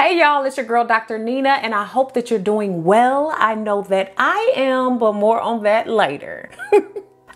Hey y'all, it's your girl Dr. Nina, and I hope that you're doing well. I know that I am, but more on that later.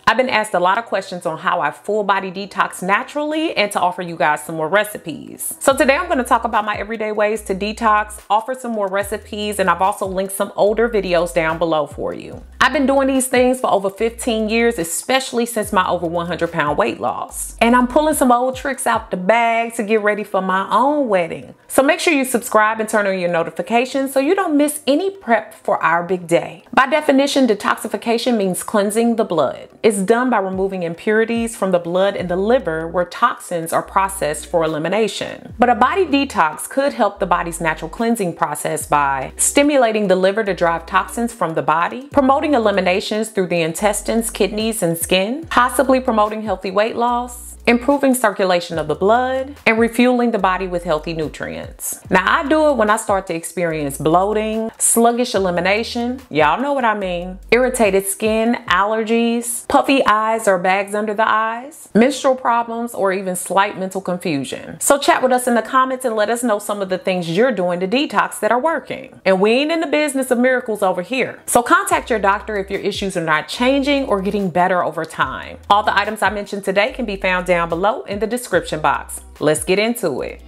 I've been asked a lot of questions on how I full body detox naturally and to offer you guys some more recipes. So today I'm going to talk about my everyday ways to detox, offer some more recipes, and I've also linked some older videos down below for you. I've been doing these things for over 15 years, especially since my over 100-pound weight loss. And I'm pulling some old tricks out the bag to get ready for my own wedding. So make sure you subscribe and turn on your notifications so you don't miss any prep for our big day. By definition, detoxification means cleansing the blood. It's done by removing impurities from the blood and the liver where toxins are processed for elimination. But a body detox could help the body's natural cleansing process by stimulating the liver to drive toxins from the body, promoting eliminations through the intestines, kidneys, and skin, possibly promoting healthy weight loss, improving circulation of the blood, and refueling the body with healthy nutrients. Now, I do it when I start to experience bloating, sluggish elimination, y'all know what I mean, irritated skin, allergies, puffy eyes or bags under the eyes, menstrual problems, or even slight mental confusion. So chat with us in the comments and let us know some of the things you're doing to detox that are working. And we ain't in the business of miracles over here. So contact your doctor if your issues are not changing or getting better over time. All the items I mentioned today can be found down below in the description box. Let's get into it.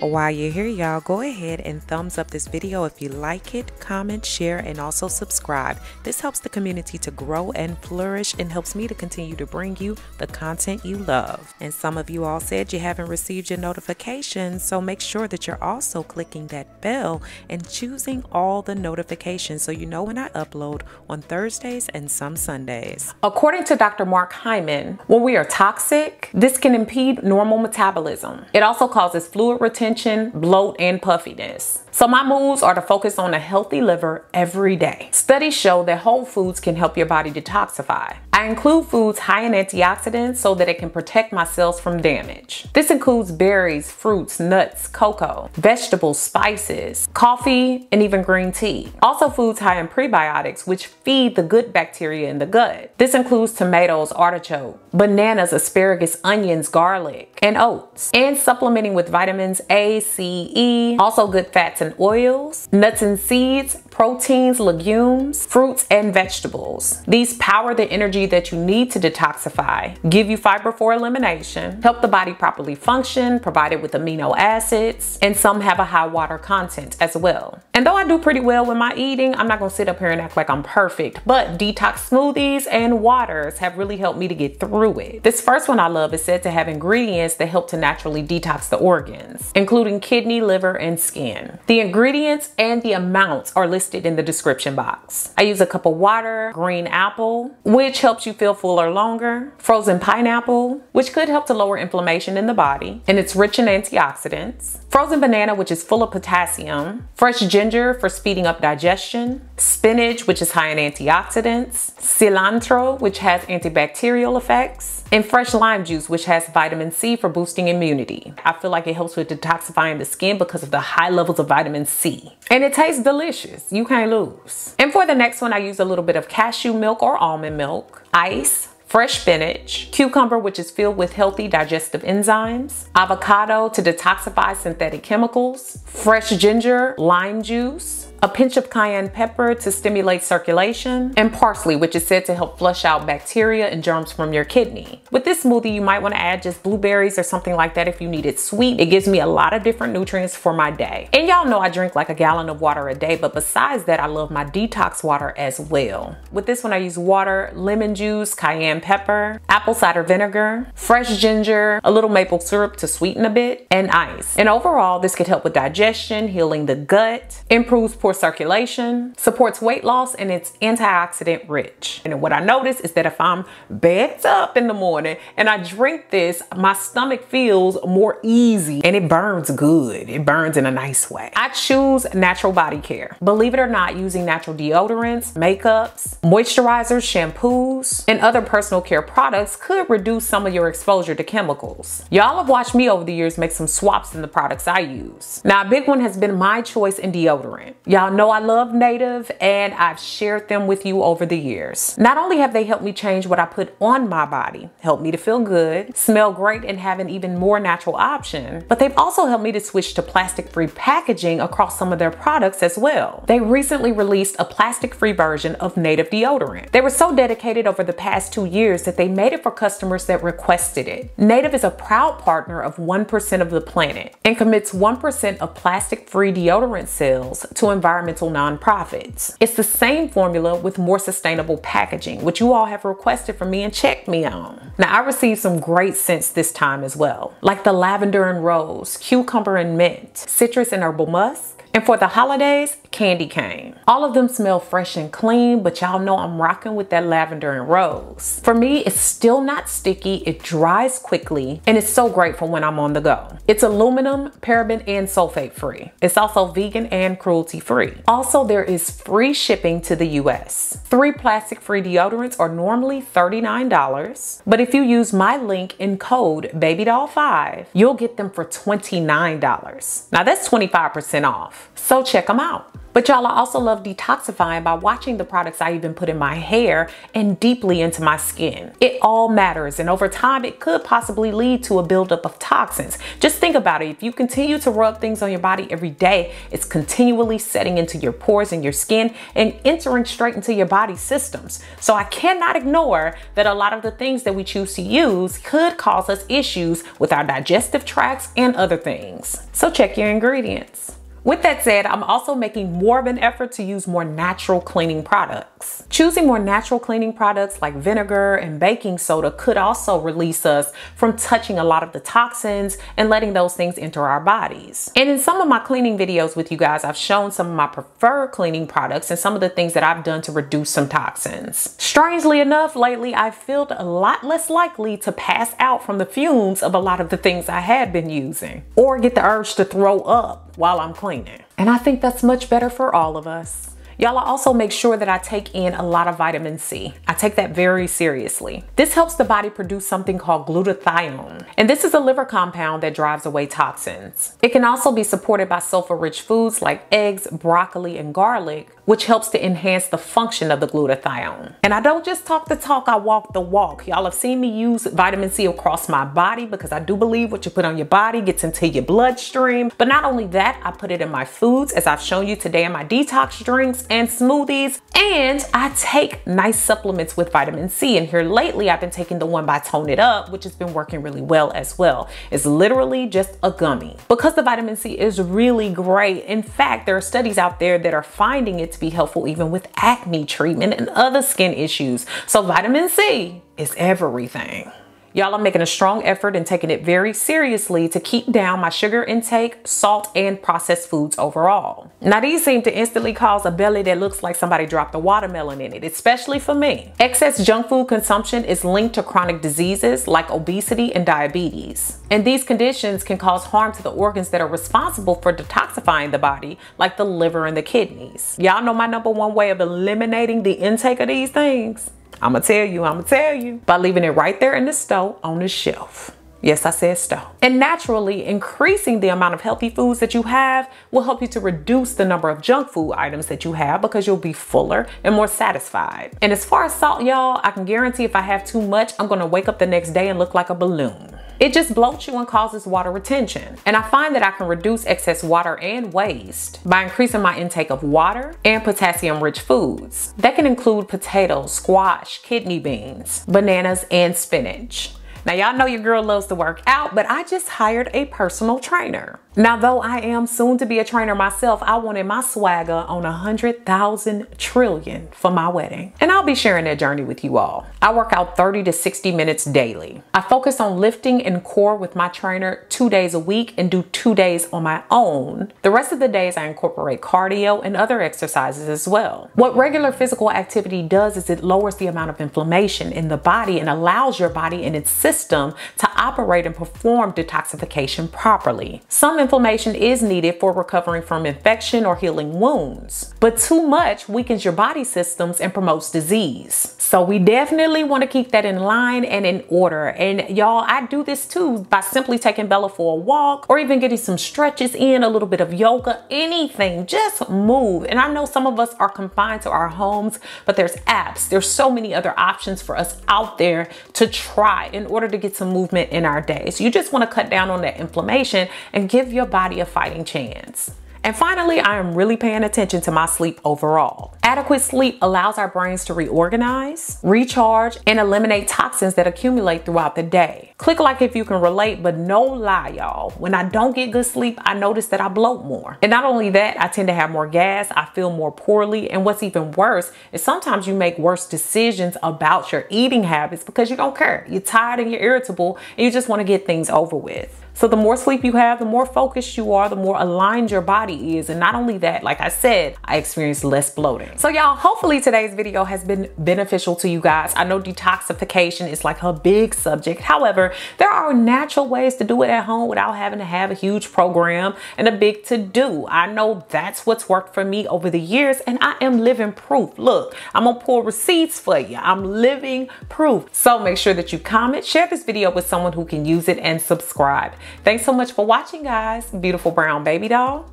While you're here, y'all, go ahead and thumbs up this video if you like it, comment, share, and also subscribe. This helps the community to grow and flourish and helps me to continue to bring you the content you love. And some of you all said you haven't received your notifications, so make sure that you're also clicking that bell and choosing all the notifications so you know when I upload on Thursdays and some Sundays. According to Dr. Mark Hyman, when we are toxic, this can impede normal metabolism. It also causes fluid retention, bloat, and puffiness. So my moves are to focus on a healthy liver every day. Studies show that whole foods can help your body detoxify. I include foods high in antioxidants so that it can protect my cells from damage. This includes berries, fruits, nuts, cocoa, vegetables, spices, coffee, and even green tea. Also foods high in prebiotics, which feed the good bacteria in the gut. This includes tomatoes, artichoke, bananas, asparagus, onions, garlic, and oats. And supplementing with vitamins A, C, E, also good fats and oils, nuts and seeds, proteins, legumes, fruits, and vegetables. These power the energy that you need to detoxify, give you fiber for elimination, help the body properly function, provided with amino acids, and some have a high water content as well. And though I do pretty well with my eating, I'm not gonna sit up here and act like I'm perfect, but detox smoothies and waters have really helped me to get through it. This first one I love is said to have ingredients that help to naturally detox the organs, including kidney, liver, and skin. The ingredients and the amounts are listed in the description box. I use a cup of water, green apple, which helps you feel fuller longer, frozen pineapple, which could help to lower inflammation in the body, and it's rich in antioxidants, frozen banana, which is full of potassium, fresh ginger for speeding up digestion, spinach, which is high in antioxidants, cilantro, which has antibacterial effects, and fresh lime juice, which has vitamin C for boosting immunity. I feel like it helps with detoxifying the skin because of the high levels of vitamin C. And it tastes delicious. You can't lose. And for the next one, I use a little bit of cashew milk or almond milk, ice, fresh spinach, cucumber, which is filled with healthy digestive enzymes, avocado to detoxify synthetic chemicals, fresh ginger, lime juice, a pinch of cayenne pepper to stimulate circulation, and parsley, which is said to help flush out bacteria and germs from your kidney. With this smoothie, you might want to add just blueberries or something like that if you need it sweet. It gives me a lot of different nutrients for my day. And y'all know I drink like a gallon of water a day, but besides that, I love my detox water as well. With this one, I use water, lemon juice, cayenne pepper, apple cider vinegar, fresh ginger, a little maple syrup to sweeten a bit, and ice. And overall, this could help with digestion, healing the gut, improves circulation, supports weight loss, and it's antioxidant rich. And what I notice is that if I'm backed up in the morning and I drink this, my stomach feels more easy and it burns good. It burns in a nice way. I choose natural body care. Believe it or not, using natural deodorants, makeups, moisturizers, shampoos, and other personal care products could reduce some of your exposure to chemicals. Y'all have watched me over the years make some swaps in the products I use. Now, a big one has been my choice in deodorant. Y'all Y'all know I love Native, and I've shared them with you over the years. Not only have they helped me change what I put on my body, helped me to feel good, smell great, and have an even more natural option, but they've also helped me to switch to plastic-free packaging across some of their products as well. They recently released a plastic-free version of Native deodorant. They were so dedicated over the past 2 years that they made it for customers that requested it. Native is a proud partner of 1% of the Planet and commits 1% of plastic-free deodorant sales to environmental nonprofits. It's the same formula with more sustainable packaging, which you all have requested from me and checked me on. Now, I received some great scents this time as well, like the lavender and rose, cucumber and mint, citrus and herbal musk, and for the holidays, candy cane. All of them smell fresh and clean, but y'all know I'm rocking with that lavender and rose. For me, it's still not sticky, it dries quickly, and it's so great for when I'm on the go. It's aluminum, paraben, and sulfate free. It's also vegan and cruelty free. Also, there is free shipping to the US. 3 plastic-free deodorants are normally $39, but if you use my link and code BABYDOLL5, you'll get them for $29. Now that's 25% off, so check them out. But y'all, I also love detoxifying by watching the products I even put in my hair and deeply into my skin. It all matters, and over time it could possibly lead to a buildup of toxins. Just think about it. If you continue to rub things on your body every day, it's continually setting into your pores and your skin and entering straight into your body systems. So I cannot ignore that a lot of the things that we choose to use could cause us issues with our digestive tracts and other things. So check your ingredients. With that said, I'm also making more of an effort to use more natural cleaning products. Choosing more natural cleaning products like vinegar and baking soda could also release us from touching a lot of the toxins and letting those things enter our bodies. And in some of my cleaning videos with you guys, I've shown some of my preferred cleaning products and some of the things that I've done to reduce some toxins. Strangely enough, lately I've felt a lot less likely to pass out from the fumes of a lot of the things I had been using, or get the urge to throw up while I'm cleaning. And I think that's much better for all of us. Y'all, I also make sure that I take in a lot of vitamin C. I take that very seriously. This helps the body produce something called glutathione, and this is a liver compound that drives away toxins. It can also be supported by sulfur-rich foods like eggs, broccoli, and garlic, which helps to enhance the function of the glutathione. And I don't just talk the talk, I walk the walk. Y'all have seen me use vitamin C across my body because I do believe what you put on your body gets into your bloodstream. But not only that, I put it in my foods, as I've shown you today in my detox drinks and smoothies, and I take nice supplements with vitamin C. And here lately, I've been taking the one by Tone It Up, which has been working really well as well. It's literally just a gummy. Because the vitamin C is really great, in fact, there are studies out there that are finding it to be helpful even with acne treatment and other skin issues. So vitamin C is everything. Y'all, I'm making a strong effort and taking it very seriously to keep down my sugar intake, salt, and processed foods overall. Now, these seem to instantly cause a belly that looks like somebody dropped a watermelon in it, especially for me. Excess junk food consumption is linked to chronic diseases like obesity and diabetes. And these conditions can cause harm to the organs that are responsible for detoxifying the body, like the liver and the kidneys. Y'all know my #1 way of eliminating the intake of these things? I'ma tell you, by leaving it right there in the stove on the shelf. Yes, I said stove. And naturally, increasing the amount of healthy foods that you have will help you to reduce the number of junk food items that you have because you'll be fuller and more satisfied. And as far as salt, y'all, I can guarantee if I have too much, I'm gonna wake up the next day and look like a balloon. It just bloats you and causes water retention. And I find that I can reduce excess water and waste by increasing my intake of water and potassium-rich foods. That can include potatoes, squash, kidney beans, bananas, and spinach. Now, y'all know your girl loves to work out, but I just hired a personal trainer. Now, though I am soon to be a trainer myself, I wanted my swagger on 100,000 trillion for my wedding. And I'll be sharing that journey with you all. I work out 30 to 60 minutes daily. I focus on lifting and core with my trainer 2 days a week and do 2 days on my own. The rest of the days I incorporate cardio and other exercises as well. What regular physical activity does is it lowers the amount of inflammation in the body and allows your body and its system to operate and perform detoxification properly. Some inflammation is needed for recovering from infection or healing wounds, but too much weakens your body systems and promotes disease. So we definitely want to keep that in line and in order. And y'all, I do this too by simply taking Bella for a walk or even getting some stretches in, a little bit of yoga, anything, just move. And I know some of us are confined to our homes, but there's apps. There's so many other options for us out there to try in order to get some movement in our day. So you just want to cut down on that inflammation and give your body a fighting chance. And finally, I am really paying attention to my sleep overall. Adequate sleep allows our brains to reorganize, recharge, and eliminate toxins that accumulate throughout the day. Click like if you can relate, but no lie, y'all. When I don't get good sleep, I notice that I bloat more. And not only that, I tend to have more gas, I feel more poorly, and what's even worse is sometimes you make worse decisions about your eating habits because you don't care. You're tired and you're irritable, and you just want to get things over with. So the more sleep you have, the more focused you are, the more aligned your body is. And not only that, like I said, I experience less bloating. So y'all, hopefully today's video has been beneficial to you guys. I know detoxification is like a big subject. However, there are natural ways to do it at home without having to have a huge program and a big to-do. I know that's what's worked for me over the years, and I am living proof. Look, I'm gonna pull receipts for you. I'm living proof. So make sure that you comment, share this video with someone who can use it, and subscribe. Thanks so much for watching, guys. Beautiful brown baby doll.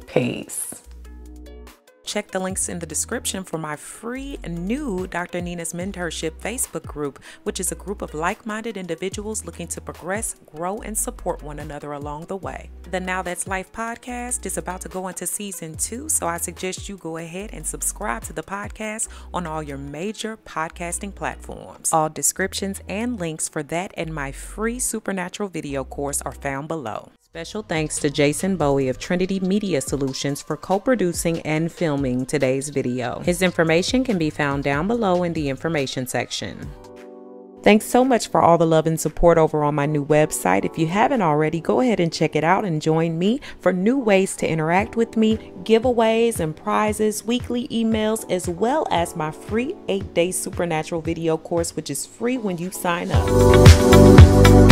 Peace. Check the links in the description for my free new Dr. Nina's Mentorship Facebook group, which is a group of like-minded individuals looking to progress, grow, and support one another along the way. The Now That's Life podcast is about to go into season 2, so I suggest you go ahead and subscribe to the podcast on all your major podcasting platforms. All descriptions and links for that and my free supernatural video course are found below. Special thanks to Jason Bowie of Trinity Media Solutions for co-producing and filming today's video. His information can be found down below in the information section. Thanks so much for all the love and support over on my new website. If you haven't already, go ahead and check it out and join me for new ways to interact with me, giveaways and prizes, weekly emails, as well as my free 8-day supernatural video course, which is free when you sign up.